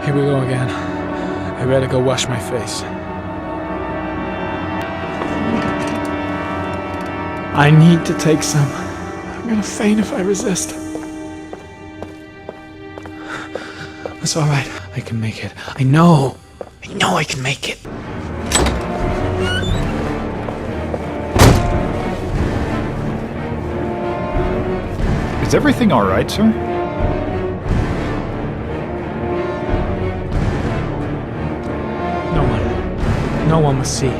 Here we go again. I better go wash my face. I need to take some. I'm gonna faint if I resist. It's all right. I can make it. I know I can make it. Is everything all right, sir? No one must see.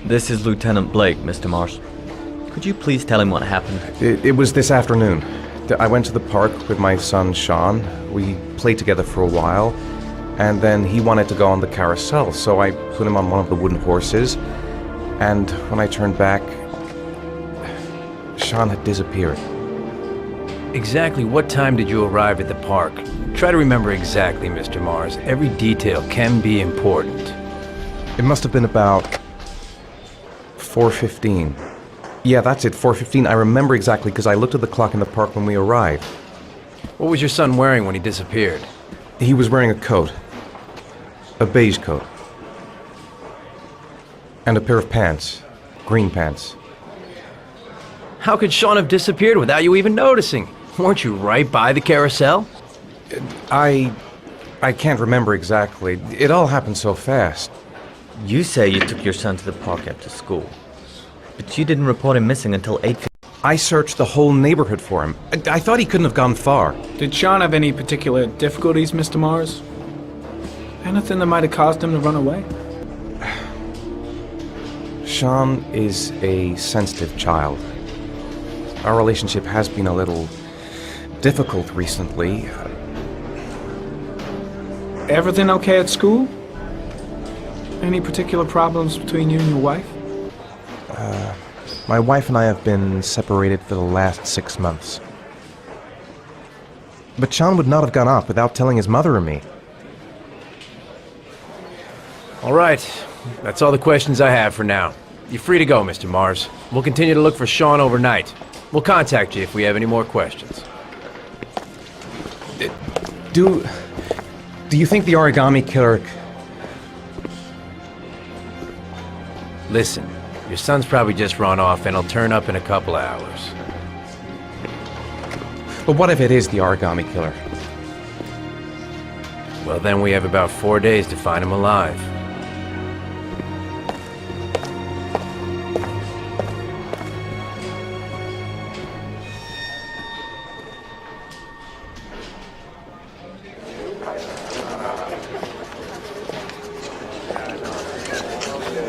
This is Lieutenant Blake, Mr. Mars. Could you please tell him what happened? It was this afternoon. I went to the park with my son, Sean. We played together for a while, and then he wanted to go on the carousel, so I put him on one of the wooden horses, and when I turned back, Sean had disappeared. Exactly what time did you arrive at the park? Try to remember exactly, Mr. Mars. Every detail can be important. It must have been about 4:15. Yeah, that's it, 4:15. I remember exactly because I looked at the clock in the park when we arrived. What was your son wearing when he disappeared? He was wearing a coat. A beige coat. And a pair of pants. Green pants. How could Sean have disappeared without you even noticing? Weren't you right by the carousel? I can't remember exactly. It all happened so fast. You say you took your son to the park after school, but you didn't report him missing until 8:50. I searched the whole neighborhood for him. I thought he couldn't have gone far. Did Sean have any particular difficulties, Mr. Mars? Anything that might have caused him to run away? Sean is a sensitive child. Our relationship has been a little difficult recently. Everything okay at school? Any particular problems between you and your wife? My wife and I have been separated for the last 6 months. But Sean would not have gone off without telling his mother or me. All right. That's all the questions I have for now. You're free to go, Mr. Mars. We'll continue to look for Sean overnight. We'll contact you if we have any more questions. Do you think the Origami Killer... Listen, your son's probably just run off and he'll turn up in a couple of hours. But what if it is the Origami Killer? Well, then we have about 4 days to find him alive.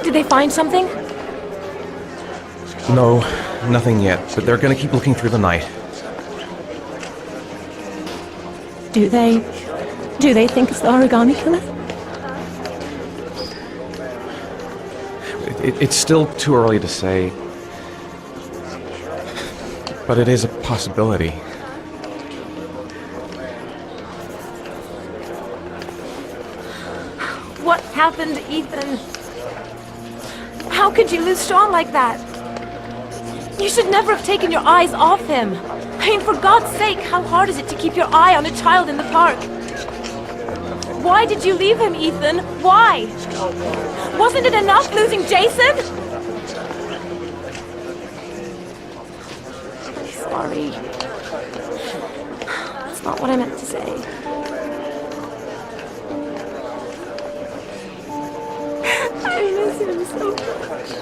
Did they find something? No, nothing yet, but they're gonna keep looking through the night. Do they think it's the Origami Killer? It's still too early to say, but it is a possibility. What happened, Ethan? How could you lose Sean like that? You should never have taken your eyes off him. I mean, for God's sake, how hard is it to keep your eye on a child in the park? Why did you leave him, Ethan? Why? Wasn't it enough losing Jason? Sorry. That's not what I meant to say. so much.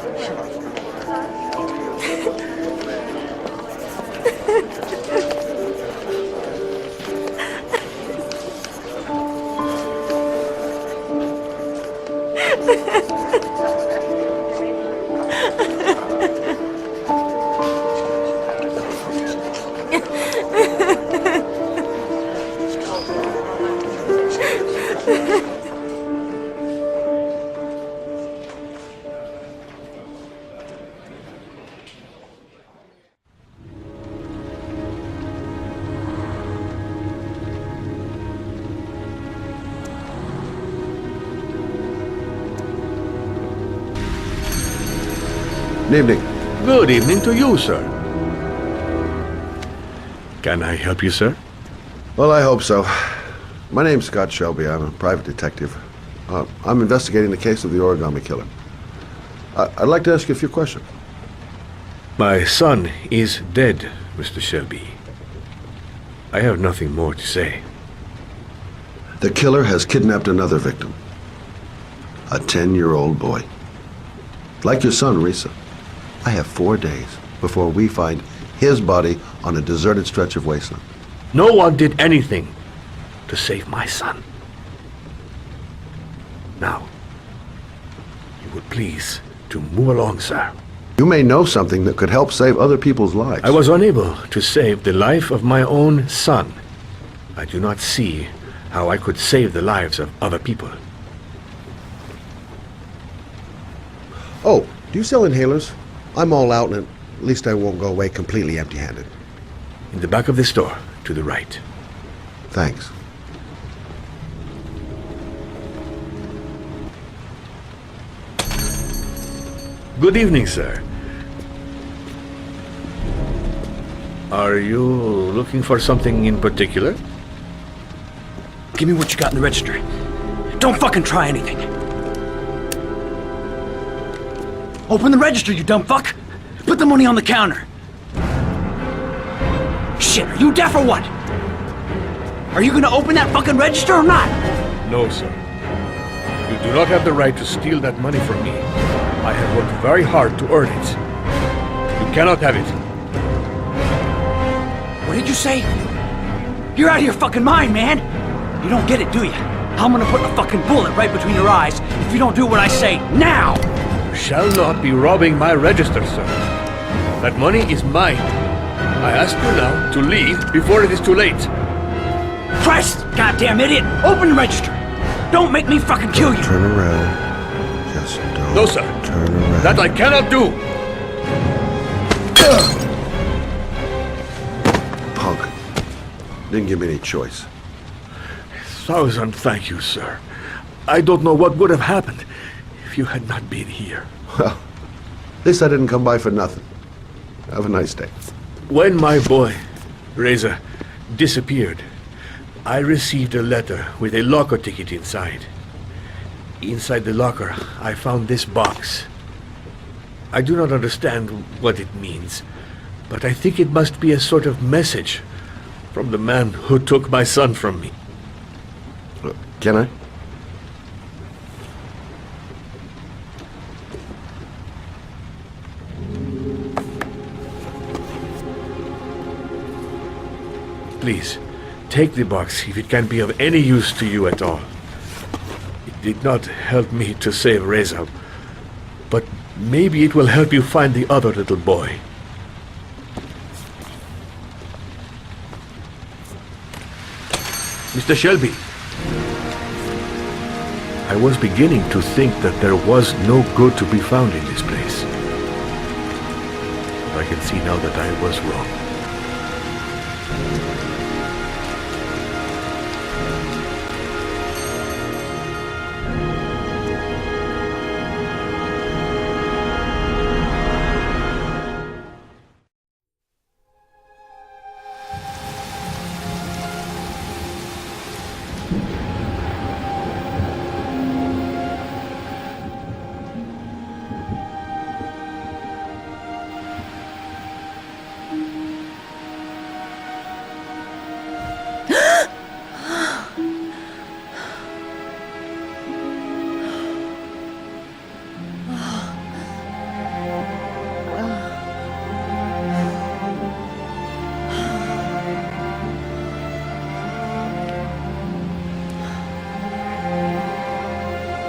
Good evening. Good evening to you, sir. Can I help you, sir? Well, I hope so. My name's Scott Shelby. I'm a private detective. I'm investigating the case of the Origami Killer. I'd like to ask you a few questions. My son is dead, Mr. Shelby. I have nothing more to say. The killer has kidnapped another victim. A 10-year-old boy. Like your son, Risa. I have 4 days before we find his body on a deserted stretch of wasteland. No one did anything to save my son. Now, you would please to move along, sir. You may know something that could help save other people's lives. I was unable to save the life of my own son. I do not see how I could save the lives of other people. Oh, do you sell inhalers? I'm all out, and at least I won't go away completely empty-handed. In the back of the store, to the right. Thanks. Good evening, sir. Are you looking for something in particular? Give me what you got in the register. Don't fucking try anything. Open the register, you dumb fuck! Put the money on the counter! Shit, are you deaf or what? Are you gonna open that fucking register or not? No, sir. You do not have the right to steal that money from me. I have worked very hard to earn it. You cannot have it. What did you say? You're out of your fucking mind, man! You don't get it, do you? I'm gonna put a fucking bullet right between your eyes if you don't do what I say now! You shall not be robbing my register, sir. That money is mine. I ask you now to leave before it is too late. Christ, goddamn idiot! Open the register! Don't make me fucking kill you! Turn around. Just don't. No, sir. Turn around. That I cannot do! Punk. Didn't give me any choice. 1,000 thank you, sir. I don't know what would have happened if you had not been here. Well, at least I didn't come by for nothing. Have a nice day. When my boy, Reza, disappeared, I received a letter with a locker ticket inside. Inside the locker, I found this box. I do not understand what it means, but I think it must be a sort of message from the man who took my son from me. Can I? Please, take the box if it can be of any use to you at all. It did not help me to save Reza, but maybe it will help you find the other little boy. Mr. Shelby, I was beginning to think that there was no good to be found in this place. But I can see now that I was wrong.